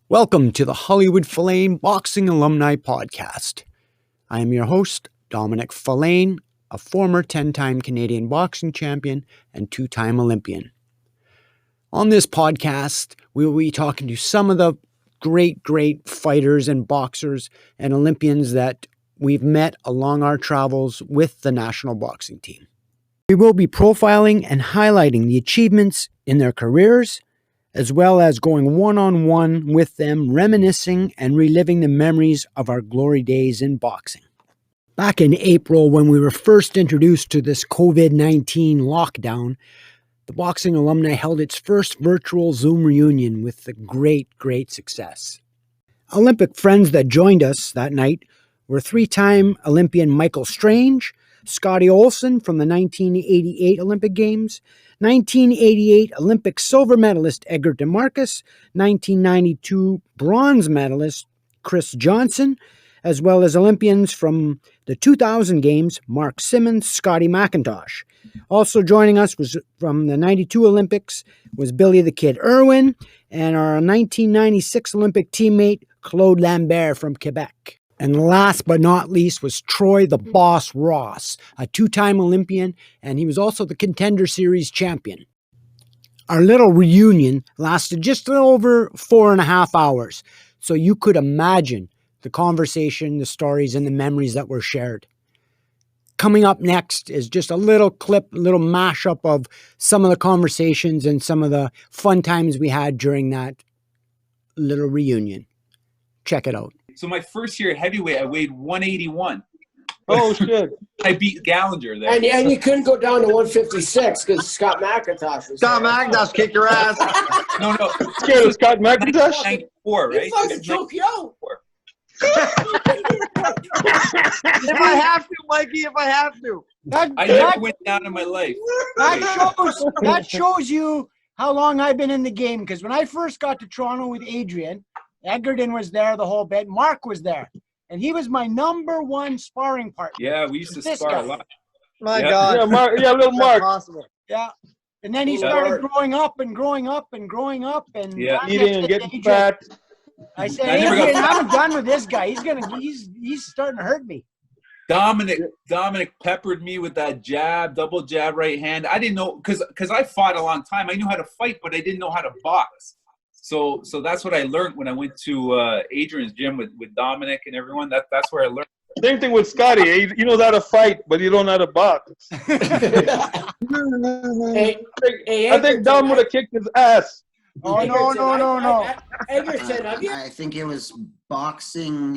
Welcome to the Hollywood Filane Boxing Alumni Podcast. I am your host, Domenic Filane, a former 10-time Canadian boxing champion and 2-time Olympian. On this podcast, we will be talking to some of the great fighters and boxers and Olympians that we've met along our travels with the national boxing team. We will be profiling and highlighting the achievements in their careers, as well as going one-on-one with them, reminiscing and reliving the memories of our glory days in boxing. Back in April, when we were first introduced to this COVID-19 lockdown, the Boxing Alumni held its first virtual Zoom reunion with the great success. Olympic friends that joined us that night were 3-time Olympian Michael Strange, Scotty Olson from the 1988 Olympic Games, 1988 Olympic silver medalist Egerton, 1992 bronze medalist Chris Johnson, as well as Olympians from the 2000 Games, Mark Simmons, Scotty MacIntosh. Also joining us was from the 92 Olympics was Billy the Kid Irwin and our 1996 Olympic teammate Claude Lambert from Quebec. And last but not least was Troy the Boss Ross, a 2-time Olympian, and he was also the Contender Series champion. Our little reunion lasted just over 4.5 hours, so you could imagine the conversation, the stories, and the memories that were shared. Coming up next is just a little clip, a little mashup of some of the conversations and some of the fun times we had during that little reunion. Check it out. So my first year at heavyweight, I weighed 181. Oh, shit. I beat Gallagher there. And you couldn't go down to 156 because Scott MacIntosh was Scott MacIntosh kicked your ass. No. Scared of Scott MacIntosh? 94, right? He fucking choke you out. If I have to, Mikey, if I have to. I never went down in my life. That shows you how long I've been in the game, because when I first got to Toronto with Adrian, Egerton was there the whole bit. Mark was there. And he was my number one sparring partner. Yeah, we used to spar a lot. My God. Yeah, Mark, little Mark. Possible. Yeah. And then he started growing up. And yeah. Eating and getting fat. I said, Adrian, I'm done with this guy. He's starting to hurt me. Domenic peppered me with that jab, double jab right hand. I didn't know, because I fought a long time. I knew how to fight, but I didn't know how to box. So that's what I learned when I went to Adrian's gym with Domenic and everyone. That's where I learned. Same thing with Scotty. You know how to fight, but you don't know how to box. I think Dom would have kicked his ass. Oh, no. Egerton, I think it was Boxing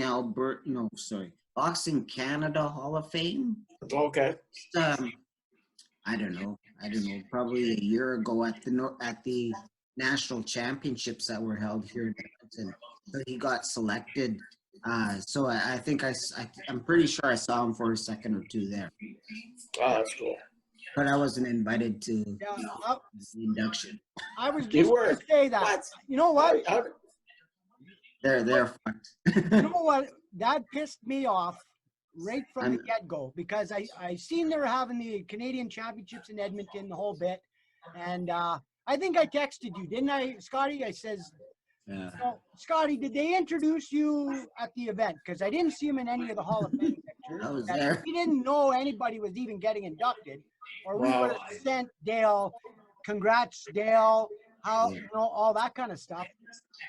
Canada Hall of Fame. Okay. I don't know. Probably a year ago at the national championships that were held here in Edmonton. So he got selected. So I think I'm pretty sure I saw him for a second or two there. Oh, that's cool. But I wasn't invited to the induction. I was just going to say that. What? You know what? They're fucked. You know what? That pissed me off right from the get-go, because I seen they were having the Canadian Championships in Edmonton, the whole bit, and I think I texted you, didn't I, Scotty? I says, yeah. Scotty, did they introduce you at the event? Because I didn't see him in any of the Hall of Fame pictures. I was there. We didn't know anybody was even getting inducted, or we would have sent Dale, congrats, Dale, all that kind of stuff.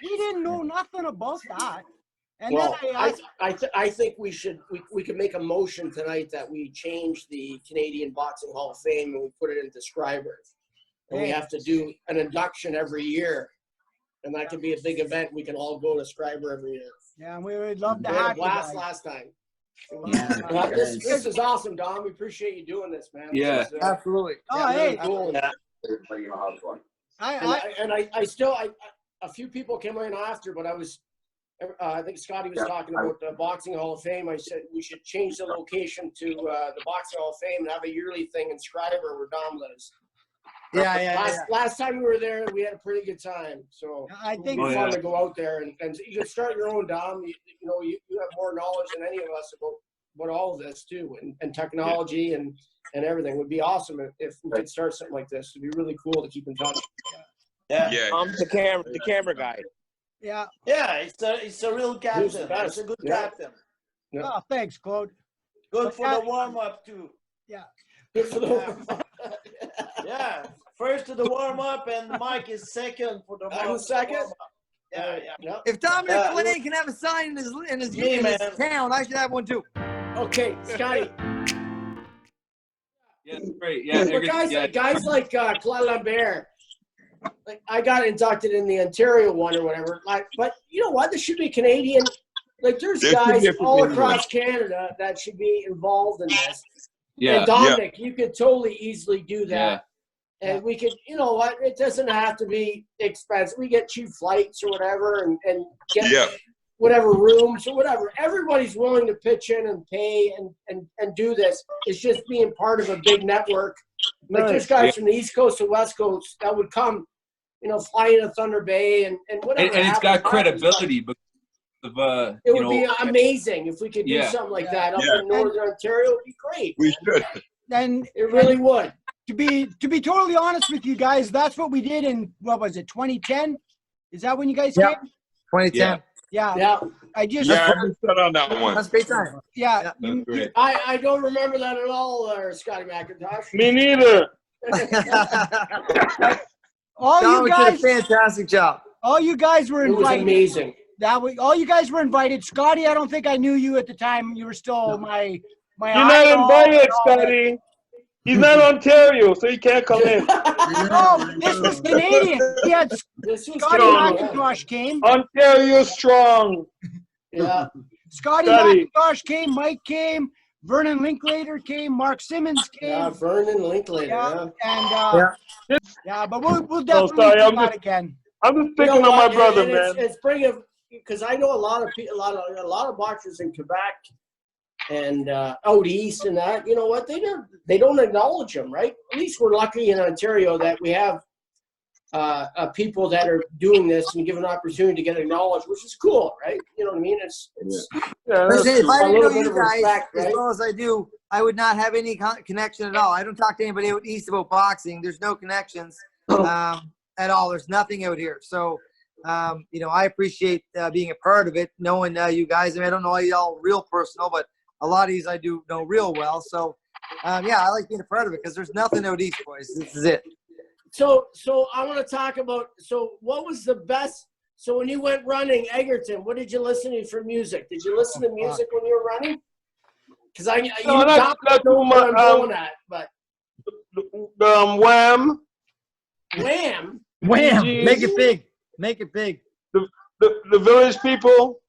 We didn't know nothing about that. And well, then I think we could make a motion tonight that we change the Canadian Boxing Hall of Fame and we put it into Scriber. And we have to do an induction every year. And that could be a big event. We can all go to Scriber every year. Yeah, and we would love to have have a blast last time. Yeah. This is awesome, Dom. We appreciate you doing this, man. Yeah, absolutely. Oh, hey. Cool. A few people came in after, but I think Scotty was talking about the Boxing Hall of Fame. I said we should change the location to the Boxing Hall of Fame and have a yearly thing in Scriber where Dom lives. Last time we were there, we had a pretty good time. So I think it's fun to go out there and you can start your own, Dom. You have more knowledge than any of us about all of this too, and technology and everything. It would be awesome if we could start something like this. It'd be really cool to keep in touch. Yeah. I'm the camera guy. Yeah. Yeah, it's a real captain. It's a good captain. Yeah. Oh, thanks, Claude. Good for the warm up too. Yeah. Good for the warm up. Yeah, first to the warm up, and Mike is second for the warm up. Second. Yeah. If Domenic Filane can have a sign in his town, I should have one too. Okay, Scotty. Yeah, great. Yeah, But guys like Claude Lambert, like I got inducted in the Ontario one or whatever. Like, but you know what? There should be Canadian. Like, there's guys all across Canada that should be involved in this. Yeah. And Dominic, you could totally easily do that. Yeah. And we could, you know what? It doesn't have to be expensive. We get cheap flights or whatever, and get whatever rooms or whatever. Everybody's willing to pitch in and pay and do this. It's just being part of a big network. Like there's guys from the East Coast to West Coast that would come, you know, fly into Thunder Bay and whatever. And it's got credibility because of it would be amazing if we could do something like that up in Northern Ontario. It would be great. We should. And it really would. To be totally honest with you guys, that's what we did in, what was it, 2010? Is that when you guys came? 2010. Yeah. I just on that one. That's great time. Yeah. That's great. I don't remember that at all, Scotty MacIntosh. Me neither. All you guys did a fantastic job. All you guys were invited. It was amazing. All you guys were invited. Scotty, I don't think I knew you at the time. You were still my You're not invited, Scotty. He's not Ontario, so he can't come in. No, this was Canadian. He had Scotty MacIntosh came. Ontario strong. Yeah. Scotty MacIntosh came. Mike came. Vernon Linklater came. Mark Simmons came. Yeah, Vernon Linklater. And but we'll definitely do that again. I'm just thinking of my brother, man. It's bringing, because I know a lot of boxers in Quebec and out east and that. You know what? They don't acknowledge them, right? At least we're lucky in Ontario that we have people that are doing this and given an opportunity to get acknowledged, which is cool, right? You know what I mean? It's if I didn't know you guys respect, as well as I do, I would not have any connection at all. I don't talk to anybody out east about boxing. There's no connections at all. There's nothing out here. So, I appreciate being a part of it, knowing you guys. I mean, I don't know y'all real personal, but a lot of these I do know real well. So, I like being a part of it because there's nothing out east, boys. This is it. So I want to talk about, what was the best, so when you went running, Egerton, what did you listen to for music? Did you listen to music when you were running? Because you don't know what I'm going at, but. Wham. Wham? Wham! Make it big. Make it big. The village people.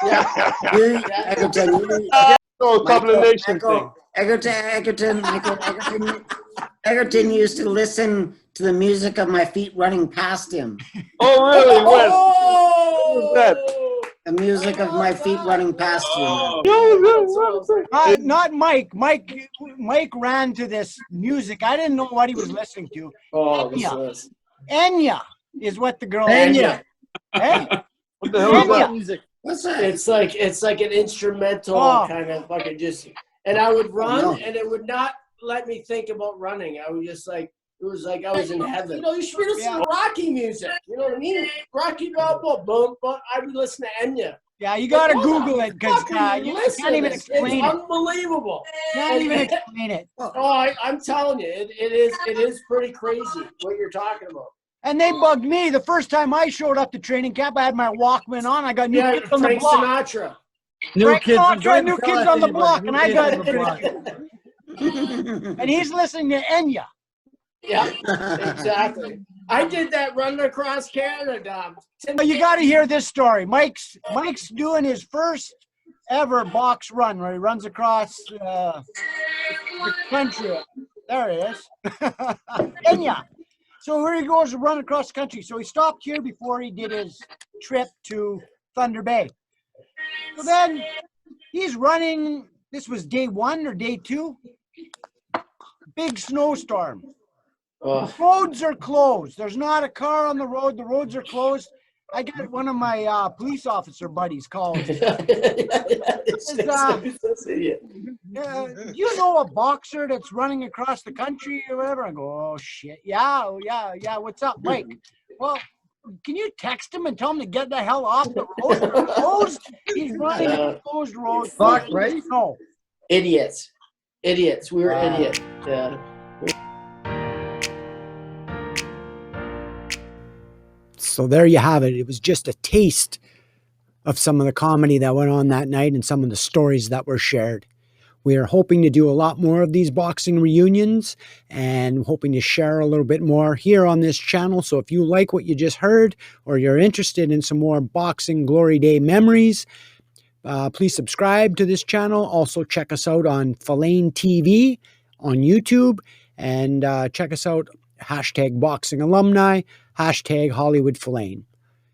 Yeah. Egerton. A couple of nation thing. Egerton used to listen to the music of my feet running past him. Oh, really? What was that? The music of my feet running past him. Not Mike. Mike ran to this music. I didn't know what he was listening to. Enya is what the girl. Enya. Hey. What the hell is that? Music. What's that? It's like an instrumental kind of fucking just. And I would run, and it would not let me think about running. I was just like, it was like I was in heaven. You know, you should be listening to Rocky music. You know what I mean? Rocky Balboa, boom, boom. I would listen to Enya. Yeah, you gotta Google it because you can't even explain it. It's unbelievable. Can't even explain it. Oh, I'm telling you, it is pretty crazy what you're talking about. And they bugged me the first time I showed up to training camp. I had my Walkman on. I got new kids on the block. Sinatra. New kids on the block, and I got and he's listening to Enya. Yeah, exactly. I did that running across Canada, Dom. You got to hear this story. Mike's doing his first ever box run where he runs across the country. There it is. Enya. So here he goes to run across the country. So he stopped here before he did his trip to Thunder Bay. So then he's running. This was day 1 or day 2. Big snowstorm. The roads are closed. There's not a car on the road. The roads are closed. I got one of my police officer buddies called. Do you know a boxer that's running across the country or whatever? I go, oh shit, yeah. What's up, Mike? Well, can you text him and tell him to get the hell off the road? Closed. He's running a closed road. Fuck, right? No. Idiots. We were idiots. Yeah. So there you have it. It was just a taste of some of the comedy that went on that night and some of the stories that were shared. We are hoping to do a lot more of these boxing reunions and hoping to share a little bit more here on this channel. So if you like what you just heard or you're interested in some more boxing glory day memories, please subscribe to this channel. Also check us out on Filane TV on YouTube, and check us out #BoxingAlumni, #HollywoodFilane.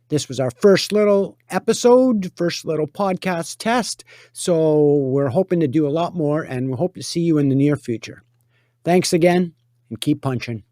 This was our first little episode, first little podcast test. So we're hoping to do a lot more, and we hope to see you in the near future. Thanks again, and keep punching.